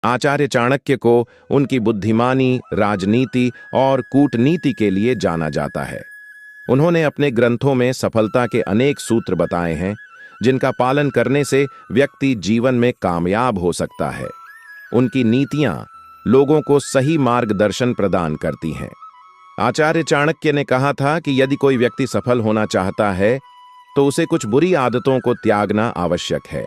आचार्य चाणक्य को उनकी बुद्धिमानी, राजनीति और कूटनीति के लिए जाना जाता है। उन्होंने अपने ग्रंथों में सफलता के अनेक सूत्र बताए हैं, जिनका पालन करने से व्यक्ति जीवन में कामयाब हो सकता है। उनकी नीतियां लोगों को सही मार्गदर्शन प्रदान करती हैं। आचार्य चाणक्य ने कहा था कि यदि कोई व्यक्ति सफल होना चाहता है तो उसे कुछ बुरी आदतों को त्यागना आवश्यक है।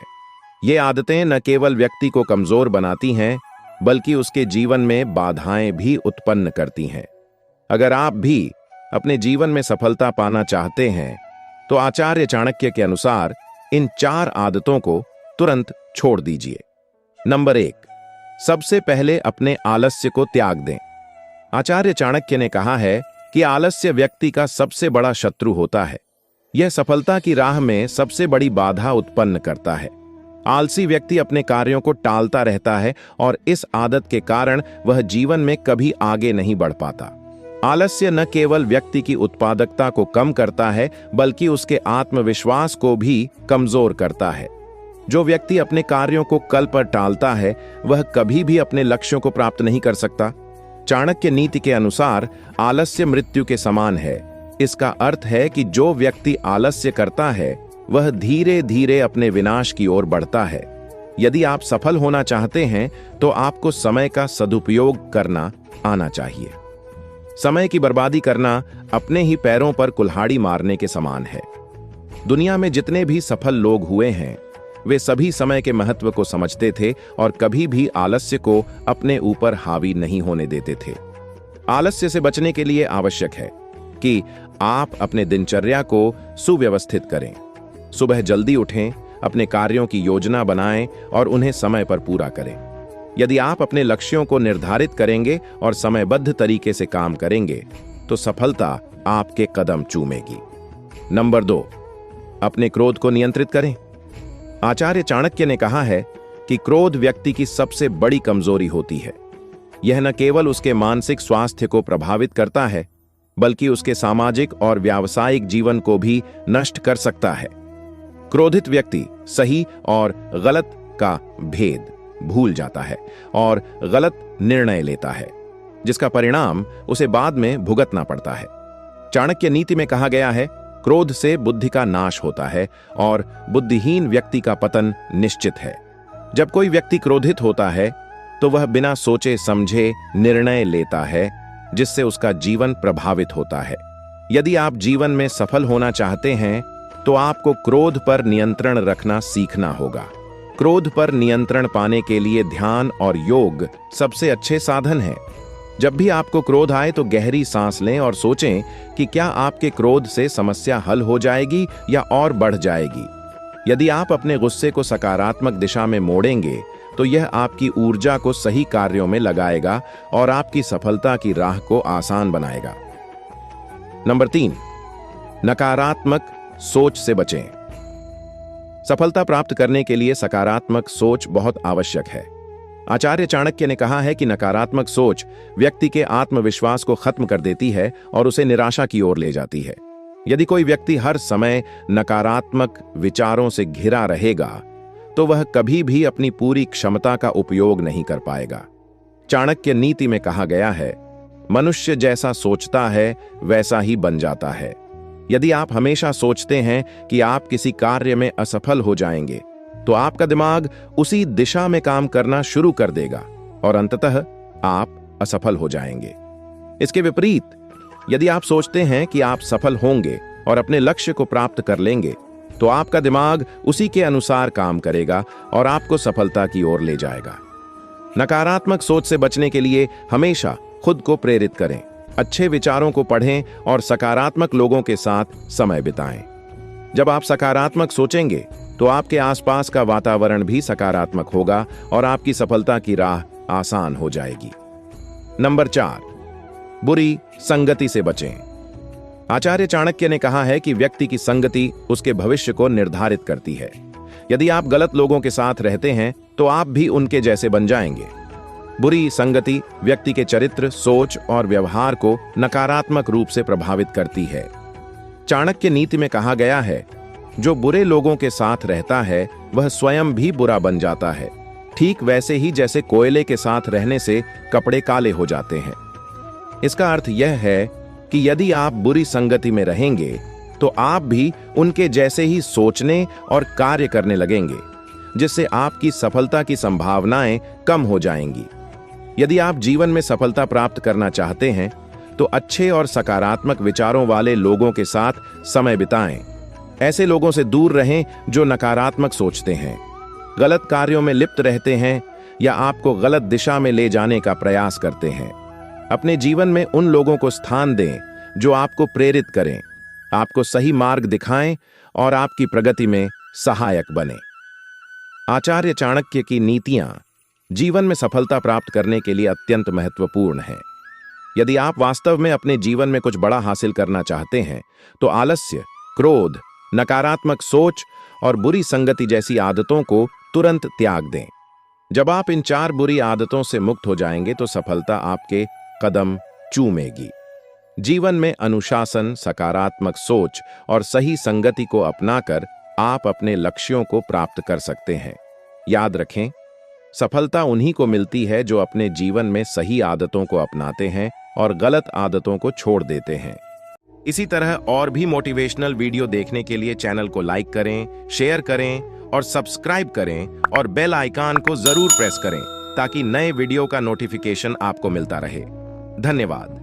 ये आदतें न केवल व्यक्ति को कमजोर बनाती हैं, बल्कि उसके जीवन में बाधाएं भी उत्पन्न करती हैं। अगर आप भी अपने जीवन में सफलता पाना चाहते हैं तो आचार्य चाणक्य के अनुसार इन 4 आदतों को तुरंत छोड़ दीजिए। नंबर 1, सबसे पहले अपने आलस्य को त्याग दें। आचार्य चाणक्य ने कहा है कि आलस्य व्यक्ति का सबसे बड़ा शत्रु होता है। यह सफलता की राह में सबसे बड़ी बाधा उत्पन्न करता है। आलसी व्यक्ति अपने कार्यों को टालता रहता है और इस आदत के कारण वह जीवन में कभी आगे नहीं बढ़ पाता। आलस्य न केवल व्यक्ति की उत्पादकता को कम करता है, बल्कि उसके आत्मविश्वास को भी कमजोर करता है। जो व्यक्ति अपने कार्यों को कल पर टालता है, वह कभी भी अपने लक्ष्यों को प्राप्त नहीं कर सकता। चाणक्य नीति के अनुसार आलस्य मृत्यु के समान है। इसका अर्थ है कि जो व्यक्ति आलस्य करता है वह धीरे धीरे अपने विनाश की ओर बढ़ता है। यदि आप सफल होना चाहते हैं तो आपको समय का सदुपयोग करना आना चाहिए। समय की बर्बादी करना अपने ही पैरों पर कुल्हाड़ी मारने के समान है। दुनिया में जितने भी सफल लोग हुए हैं, वे सभी समय के महत्व को समझते थे और कभी भी आलस्य को अपने ऊपर हावी नहीं होने देते थे। आलस्य से बचने के लिए आवश्यक है कि आप अपने दिनचर्या को सुव्यवस्थित करें। सुबह जल्दी उठें, अपने कार्यों की योजना बनाएं और उन्हें समय पर पूरा करें। यदि आप अपने लक्ष्यों को निर्धारित करेंगे और समयबद्ध तरीके से काम करेंगे तो सफलता आपके कदम चूमेगी। नंबर 2, अपने क्रोध को नियंत्रित करें। आचार्य चाणक्य ने कहा है कि क्रोध व्यक्ति की सबसे बड़ी कमजोरी होती है। यह न केवल उसके मानसिक स्वास्थ्य को प्रभावित करता है, बल्कि उसके सामाजिक और व्यावसायिक जीवन को भी नष्ट कर सकता है। क्रोधित व्यक्ति सही और गलत का भेद भूल जाता है और गलत निर्णय लेता है, जिसका परिणाम उसे बाद में भुगतना पड़ता है। चाणक्य नीति में कहा गया है, क्रोध से बुद्धि का नाश होता है और बुद्धिहीन व्यक्ति का पतन निश्चित है। जब कोई व्यक्ति क्रोधित होता है तो वह बिना सोचे समझे निर्णय लेता है, जिससे उसका जीवन प्रभावित होता है। यदि आप जीवन में सफल होना चाहते हैं तो आपको क्रोध पर नियंत्रण रखना सीखना होगा। क्रोध पर नियंत्रण पाने के लिए ध्यान और योग सबसे अच्छे साधन हैं। जब भी आपको क्रोध आए तो गहरी सांस लें और सोचें कि क्या आपके क्रोध से समस्या हल हो जाएगी या और बढ़ जाएगी। यदि आप अपने गुस्से को सकारात्मक दिशा में मोड़ेंगे तो यह आपकी ऊर्जा को सही कार्यों में लगाएगा और आपकी सफलता की राह को आसान बनाएगा। नंबर 3, नकारात्मक सोच से बचें। सफलता प्राप्त करने के लिए सकारात्मक सोच बहुत आवश्यक है। आचार्य चाणक्य ने कहा है कि नकारात्मक सोच व्यक्ति के आत्मविश्वास को खत्म कर देती है और उसे निराशा की ओर ले जाती है। यदि कोई व्यक्ति हर समय नकारात्मक विचारों से घिरा रहेगा तो वह कभी भी अपनी पूरी क्षमता का उपयोग नहीं कर पाएगा। चाणक्य नीति में कहा गया है, मनुष्य जैसा सोचता है वैसा ही बन जाता है। यदि आप हमेशा सोचते हैं कि आप किसी कार्य में असफल हो जाएंगे तो आपका दिमाग उसी दिशा में काम करना शुरू कर देगा और अंततः आप असफल हो जाएंगे। इसके विपरीत, यदि आप सोचते हैं कि आप सफल होंगे और अपने लक्ष्य को प्राप्त कर लेंगे तो आपका दिमाग उसी के अनुसार काम करेगा और आपको सफलता की ओर ले जाएगा। नकारात्मक सोच से बचने के लिए हमेशा खुद को प्रेरित करें, अच्छे विचारों को पढ़ें और सकारात्मक लोगों के साथ समय बिताएं। जब आप सकारात्मक सोचेंगे तो आपके आसपास का वातावरण भी सकारात्मक होगा और आपकी सफलता की राह आसान हो जाएगी। नंबर 4, बुरी संगति से बचें। आचार्य चाणक्य ने कहा है कि व्यक्ति की संगति उसके भविष्य को निर्धारित करती है। यदि आप गलत लोगों के साथ रहते हैं तो आप भी उनके जैसे बन जाएंगे। बुरी संगति व्यक्ति के चरित्र, सोच और व्यवहार को नकारात्मक रूप से प्रभावित करती है। चाणक्य नीति में कहा गया है, जो बुरे लोगों के साथ रहता है वह स्वयं भी बुरा बन जाता है। ठीक वैसे ही जैसे कोयले के साथ रहने से कपड़े काले हो जाते हैं। इसका अर्थ यह है कि यदि आप बुरी संगति में रहेंगे तो आप भी उनके जैसे ही सोचने और कार्य करने लगेंगे, जिससे आपकी सफलता की संभावनाएं कम हो जाएंगी। यदि आप जीवन में सफलता प्राप्त करना चाहते हैं तो अच्छे और सकारात्मक विचारों वाले लोगों के साथ समय बिताएं। ऐसे लोगों से दूर रहें जो नकारात्मक सोचते हैं, गलत कार्यों में लिप्त रहते हैं या आपको गलत दिशा में ले जाने का प्रयास करते हैं। अपने जीवन में उन लोगों को स्थान दें जो आपको प्रेरित करें, आपको सही मार्ग दिखाएं और आपकी प्रगति में सहायक बने। आचार्य चाणक्य की नीतियां जीवन में सफलता प्राप्त करने के लिए अत्यंत महत्वपूर्ण हैं। यदि आप वास्तव में अपने जीवन में कुछ बड़ा हासिल करना चाहते हैं तो आलस्य, क्रोध, नकारात्मक सोच और बुरी संगति जैसी आदतों को तुरंत त्याग दें। जब आप इन 4 बुरी आदतों से मुक्त हो जाएंगे तो सफलता आपके कदम चूमेगी। जीवन में अनुशासन, सकारात्मक सोच और सही संगति को अपनाकर आप अपने लक्ष्यों को प्राप्त कर सकते हैं। याद रखें, सफलता उन्हीं को मिलती है जो अपने जीवन में सही आदतों को अपनाते हैं और गलत आदतों को छोड़ देते हैं। इसी तरह और भी मोटिवेशनल वीडियो देखने के लिए चैनल को लाइक करें, शेयर करें और सब्सक्राइब करें और बेल आइकन को जरूर प्रेस करें ताकि नए वीडियो का नोटिफिकेशन आपको मिलता रहे। धन्यवाद।